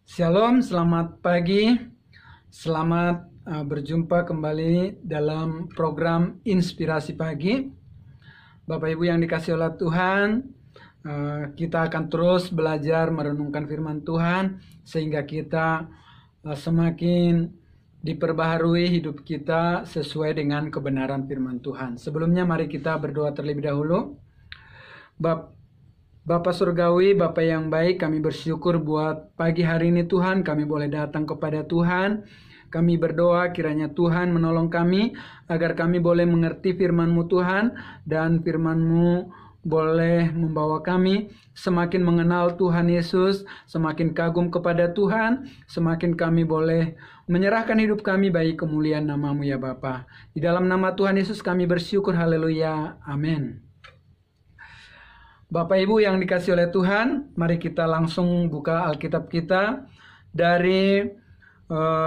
Shalom, selamat pagi. Selamat berjumpa kembali dalam program Inspirasi Pagi. Bapak Ibu yang dikasihi oleh Tuhan, kita akan terus belajar merenungkan firman Tuhan sehingga kita semakin diperbaharui hidup kita sesuai dengan kebenaran firman Tuhan. Sebelumnya mari kita berdoa terlebih dahulu. Bapak Surgawi, Bapak yang baik, kami bersyukur buat pagi hari ini Tuhan, kami boleh datang kepada Tuhan. Kami berdoa kiranya Tuhan menolong kami, agar kami boleh mengerti firman-Mu Tuhan, dan firman-Mu boleh membawa kami semakin mengenal Tuhan Yesus, semakin kagum kepada Tuhan, semakin kami boleh menyerahkan hidup kami bagi kemuliaan nama-Mu ya Bapa. Di dalam nama Tuhan Yesus kami bersyukur, haleluya, amin. Bapak Ibu yang dikasihi oleh Tuhan, mari kita langsung buka Alkitab kita dari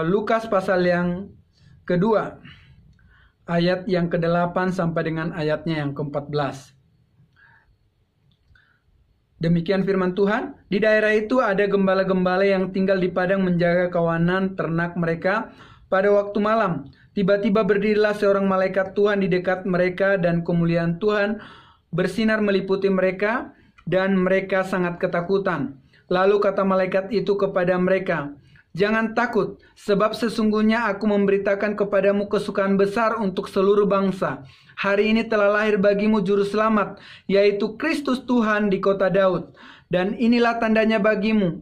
Lukas pasal yang kedua, ayat yang ke-8 sampai dengan ayatnya yang ke-14. Demikian firman Tuhan, di daerah itu ada gembala-gembala yang tinggal di padang menjaga kawanan ternak mereka pada waktu malam. Tiba-tiba berdirilah seorang malaikat Tuhan di dekat mereka dan kemuliaan Tuhan bersinar meliputi mereka, dan mereka sangat ketakutan. Lalu kata malaikat itu kepada mereka, "Jangan takut, sebab sesungguhnya aku memberitakan kepadamu kesukaan besar untuk seluruh bangsa. Hari ini telah lahir bagimu juru selamat, yaitu Kristus Tuhan di kota Daud. Dan inilah tandanya bagimu.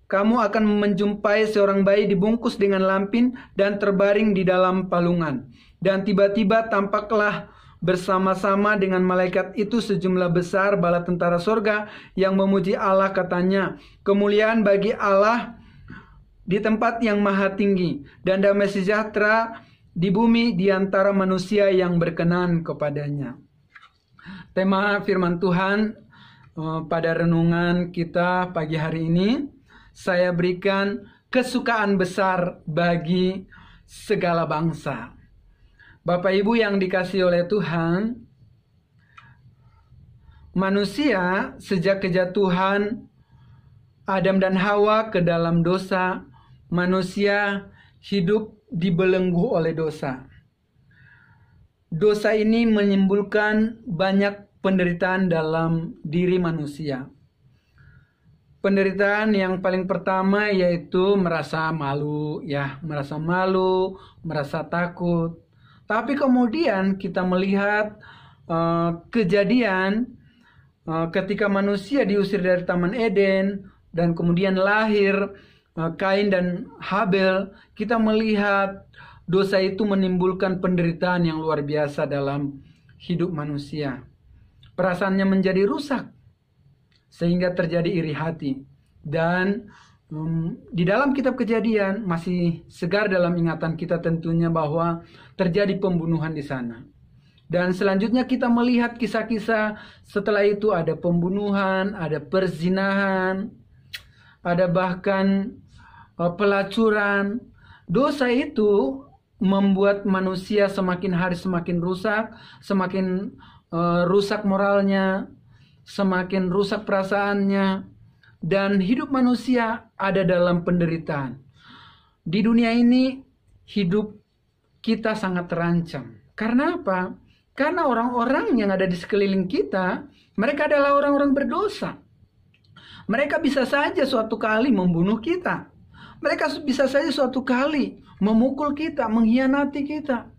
Kamu akan menjumpai seorang bayi dibungkus dengan lampin dan terbaring di dalam palungan." Dan tiba-tiba tampaklah bersama-sama dengan malaikat itu sejumlah besar bala tentara sorga yang memuji Allah, katanya, "Kemuliaan bagi Allah di tempat yang maha tinggi, dan damai sejahtera di bumi di antara manusia yang berkenan kepadanya." Tema firman Tuhan pada renungan kita pagi hari ini, saya berikan kesukaan besar bagi segala bangsa. Bapak Ibu yang dikasihi oleh Tuhan, manusia sejak kejatuhan Adam dan Hawa ke dalam dosa, manusia hidup dibelenggu oleh dosa. Dosa ini menimbulkan banyak penderitaan dalam diri manusia. Penderitaan yang paling pertama yaitu merasa malu, merasa takut. Tapi kemudian kita melihat kejadian ketika manusia diusir dari Taman Eden dan kemudian lahir Kain dan Habel, kita melihat dosa itu menimbulkan penderitaan yang luar biasa dalam hidup manusia. Perasaannya menjadi rusak sehingga terjadi iri hati. Dan di dalam kitab Kejadian masih segar dalam ingatan kita tentunya bahwa terjadi pembunuhan di sana. Dan selanjutnya kita melihat kisah-kisah setelah itu, ada pembunuhan, ada perzinahan, ada bahkan pelacuran. Dosa itu membuat manusia semakin hari semakin rusak, semakin rusak moralnya, semakin rusak perasaannya. Dan hidup manusia ada dalam penderitaan. Di dunia ini hidup kita sangat terancam. Karena apa? Karena orang-orang yang ada di sekeliling kita, mereka adalah orang-orang berdosa. Mereka bisa saja suatu kali membunuh kita. Mereka bisa saja suatu kali memukul kita, mengkhianati kita.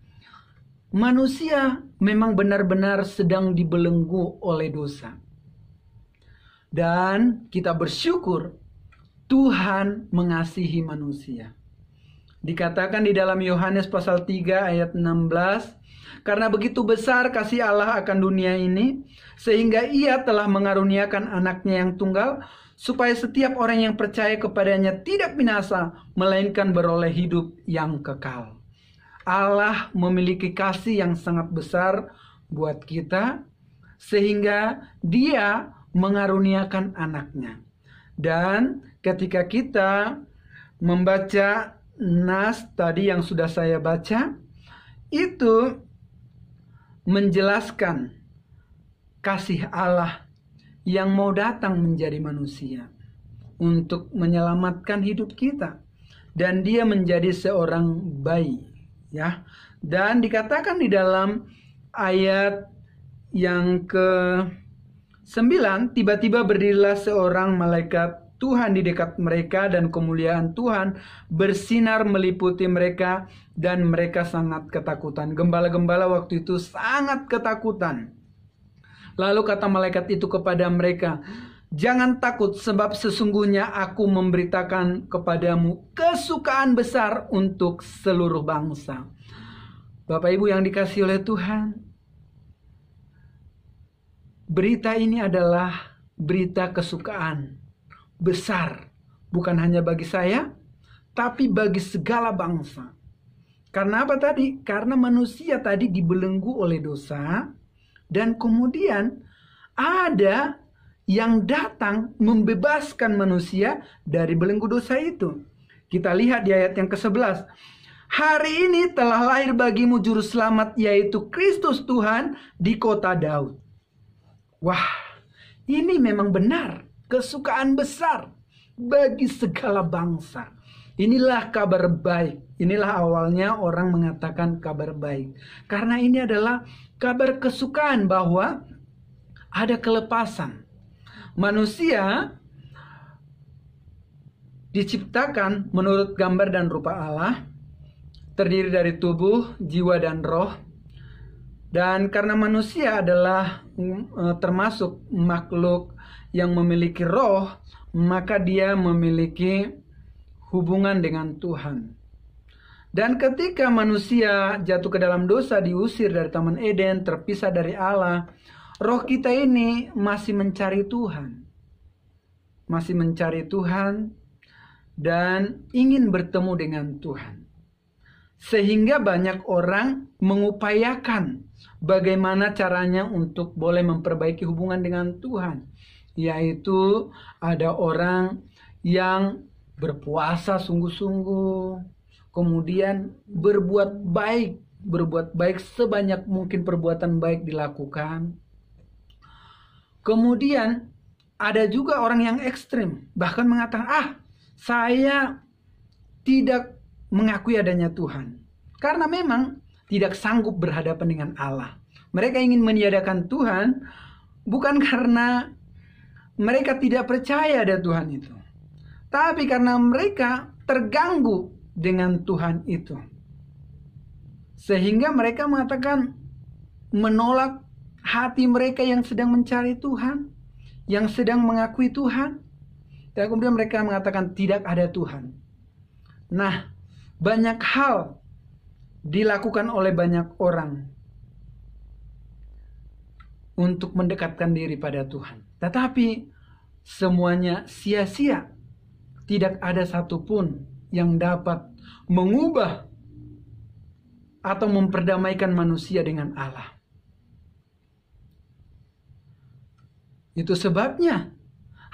Manusia memang benar-benar sedang dibelenggu oleh dosa. Dan kita bersyukur Tuhan mengasihi manusia. Dikatakan di dalam Yohanes pasal 3 ayat 16, "Karena begitu besar kasih Allah akan dunia ini, sehingga Ia telah mengaruniakan anaknya yang tunggal, supaya setiap orang yang percaya kepadanya tidak binasa, melainkan beroleh hidup yang kekal." Allah memiliki kasih yang sangat besar buat kita, sehingga Dia mengaruniakan anaknya. Dan ketika kita membaca nas tadi yang sudah saya baca, itu menjelaskan kasih Allah yang mau datang menjadi manusia untuk menyelamatkan hidup kita. Dan dia menjadi seorang bayi, ya. Dan dikatakan di dalam ayat yang ke-9, tiba-tiba berdirilah seorang malaikat Tuhan di dekat mereka, dan kemuliaan Tuhan bersinar meliputi mereka, dan mereka sangat ketakutan. Gembala-gembala waktu itu sangat ketakutan. Lalu kata malaikat itu kepada mereka, "Jangan takut, sebab sesungguhnya aku memberitakan kepadamu kesukaan besar untuk seluruh bangsa." Bapak Ibu yang dikasihi oleh Tuhan, berita ini adalah berita kesukaan besar. Bukan hanya bagi saya, tapi bagi segala bangsa. Karena apa tadi? Karena manusia tadi dibelenggu oleh dosa, dan kemudian ada yang datang membebaskan manusia dari belenggu dosa itu. Kita lihat di ayat yang ke-11. "Hari ini telah lahir bagimu juru selamat, yaitu Kristus Tuhan di kota Daud." Wah, ini memang benar kesukaan besar bagi segala bangsa. Inilah kabar baik. Inilah awalnya orang mengatakan kabar baik. Karena ini adalah kabar kesukaan bahwa ada kelepasan. Manusia diciptakan menurut gambar dan rupa Allah, terdiri dari tubuh, jiwa, dan roh. Dan karena manusia adalah termasuk makhluk yang memiliki roh, maka dia memiliki hubungan dengan Tuhan. Dan ketika manusia jatuh ke dalam dosa, diusir dari Taman Eden, terpisah dari Allah, roh kita ini masih mencari Tuhan. Masih mencari Tuhan dan ingin bertemu dengan Tuhan. Sehingga banyak orang mengupayakan bagaimana caranya untuk boleh memperbaiki hubungan dengan Tuhan. Yaitu ada orang yang berpuasa sungguh-sungguh, kemudian berbuat baik sebanyak mungkin perbuatan baik dilakukan. Kemudian ada juga orang yang ekstrim, bahkan mengatakan, saya tidak mengakui adanya Tuhan, karena memang tidak sanggup berhadapan dengan Allah. Mereka ingin meniadakan Tuhan bukan karena mereka tidak percaya ada Tuhan itu, tapi karena mereka terganggu dengan Tuhan itu. Sehingga mereka mengatakan menolak hati mereka yang sedang mencari Tuhan, yang sedang mengakui Tuhan. Dan kemudian mereka mengatakan tidak ada Tuhan. Nah, banyak hal dilakukan oleh banyak orang untuk mendekatkan diri pada Tuhan. Tetapi semuanya sia-sia. Tidak ada satupun yang dapat mengubah atau memperdamaikan manusia dengan Allah. Itu sebabnya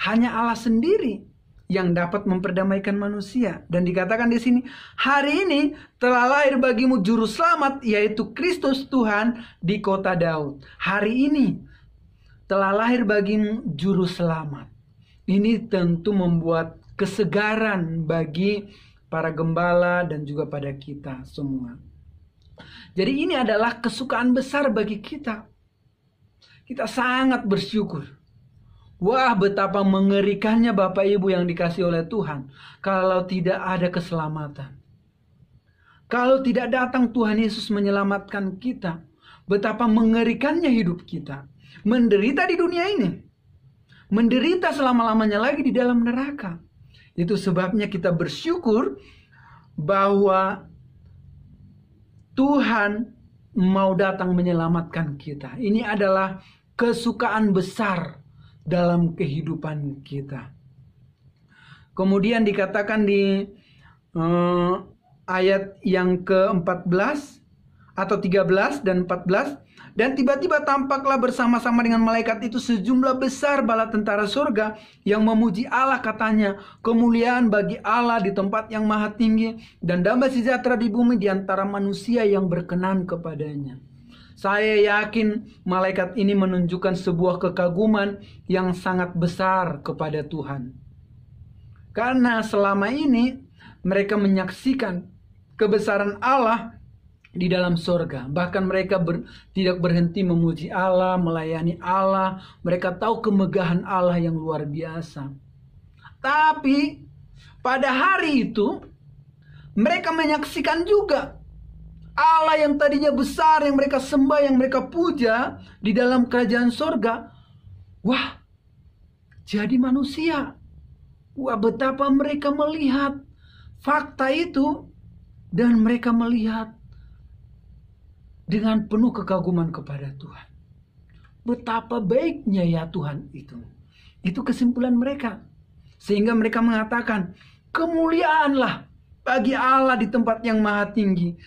hanya Allah sendiri yang dapat memperdamaikan manusia. Dan dikatakan di sini, hari ini telah lahir bagimu juru selamat, yaitu Kristus Tuhan di kota Daud. Hari ini telah lahir bagimu juru selamat. Ini tentu membuat kesegaran bagi para gembala dan juga pada kita semua. Jadi ini adalah kesukaan besar bagi kita. Kita sangat bersyukur. Wah, betapa mengerikannya Bapak Ibu yang dikasihi oleh Tuhan kalau tidak ada keselamatan. Kalau tidak datang Tuhan Yesus menyelamatkan kita, betapa mengerikannya hidup kita. Menderita di dunia ini, menderita selama-lamanya lagi di dalam neraka. Itu sebabnya kita bersyukur bahwa Tuhan mau datang menyelamatkan kita. Ini adalah kesukaan besar dalam kehidupan kita. Kemudian dikatakan di ayat yang ke-14 atau 13 dan 14, dan tiba-tiba tampaklah bersama-sama dengan malaikat itu sejumlah besar bala tentara surga yang memuji Allah, katanya, kemuliaan bagi Allah di tempat yang maha tinggi, dan damai sejahtera di bumi di antara manusia yang berkenan kepadanya. Saya yakin malaikat ini menunjukkan sebuah kekaguman yang sangat besar kepada Tuhan. Karena selama ini mereka menyaksikan kebesaran Allah di dalam sorga. Bahkan mereka tidak berhenti memuji Allah, melayani Allah. Mereka tahu kemegahan Allah yang luar biasa. Tapi pada hari itu mereka menyaksikan juga Allah yang tadinya besar, yang mereka sembah, yang mereka puja di dalam kerajaan sorga. Wah, jadi manusia. Wah, betapa mereka melihat fakta itu. Dan mereka melihat dengan penuh kekaguman kepada Tuhan. Betapa baiknya ya Tuhan itu. Itu kesimpulan mereka. Sehingga mereka mengatakan, kemuliaanlah bagi Allah di tempat yang maha tinggi,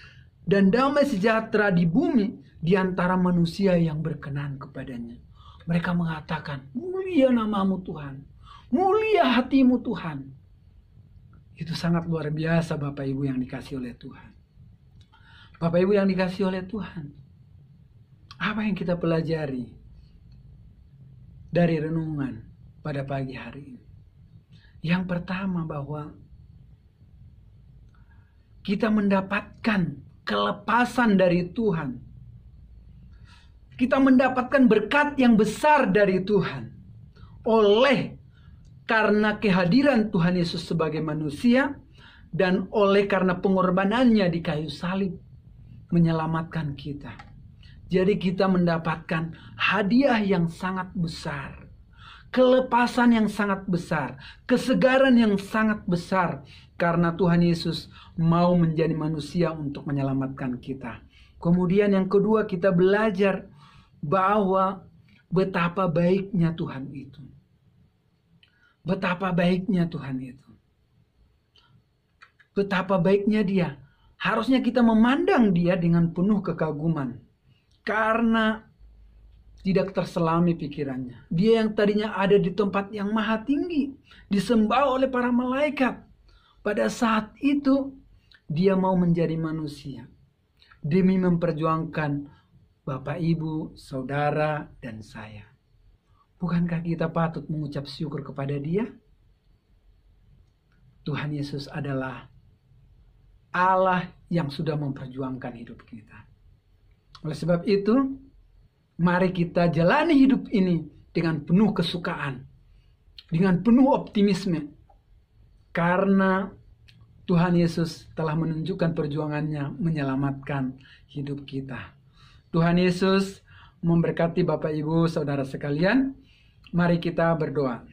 dan damai sejahtera di bumi di antara manusia yang berkenan kepadanya. Mereka mengatakan, mulia namamu Tuhan, mulia hatimu Tuhan. Itu sangat luar biasa Bapak Ibu yang dikasihi oleh Tuhan. Bapak Ibu yang dikasihi oleh Tuhan, apa yang kita pelajari dari renungan pada pagi hari ini? Yang pertama, bahwa kita mendapatkan kelepasan dari Tuhan. Kita mendapatkan berkat yang besar dari Tuhan. Karena kehadiran Tuhan Yesus sebagai manusia, dan karena pengorbanannya di kayu salib menyelamatkan kita. Jadi kita mendapatkan hadiah yang sangat besar, kelepasan yang sangat besar, kesegaran yang sangat besar, karena Tuhan Yesus mau menjadi manusia untuk menyelamatkan kita. Kemudian yang kedua, kita belajar bahwa betapa baiknya Tuhan itu. Betapa baiknya Tuhan itu. Betapa baiknya Dia. Harusnya kita memandang Dia dengan penuh kekaguman. Karena tidak terselami pikirannya. Dia yang tadinya ada di tempat yang maha tinggi, disembah oleh para malaikat. Pada saat itu, Dia mau menjadi manusia. Demi memperjuangkan Bapak, Ibu, Saudara, dan saya. Bukankah kita patut mengucap syukur kepada Dia? Tuhan Yesus adalah Allah yang sudah memperjuangkan hidup kita. Oleh sebab itu, mari kita jalani hidup ini dengan penuh kesukaan, dengan penuh optimisme. Karena Tuhan Yesus telah menunjukkan perjuangannya menyelamatkan hidup kita. Tuhan Yesus memberkati Bapak, Ibu, Saudara sekalian. Mari kita berdoa.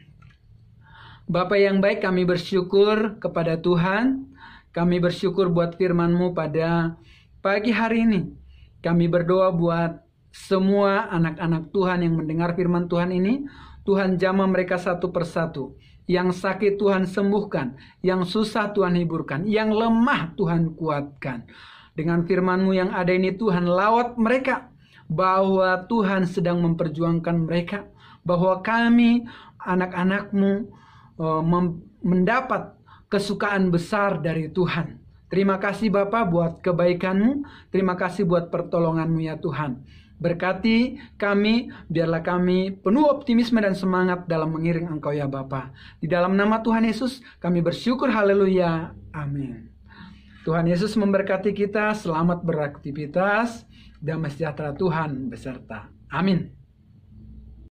Bapa yang baik, kami bersyukur kepada Tuhan. Kami bersyukur buat firman-Mu pada pagi hari ini. Kami berdoa buat semua anak-anak Tuhan yang mendengar firman Tuhan ini. Tuhan jamah mereka satu persatu. Yang sakit Tuhan sembuhkan. Yang susah Tuhan hiburkan. Yang lemah Tuhan kuatkan. Dengan firman-Mu yang ada ini, Tuhan lawat mereka. Bahwa Tuhan sedang memperjuangkan mereka. Bahwa kami, anak-anak-Mu, mendapat kesukaan besar dari Tuhan. Terima kasih Bapa buat kebaikan-Mu. Terima kasih buat pertolongan-Mu ya Tuhan. Berkati kami, biarlah kami penuh optimisme dan semangat dalam mengiring Engkau ya Bapa. Di dalam nama Tuhan Yesus kami bersyukur, haleluya, amin. Tuhan Yesus memberkati kita, selamat beraktivitas, damai sejahtera Tuhan beserta. Amin.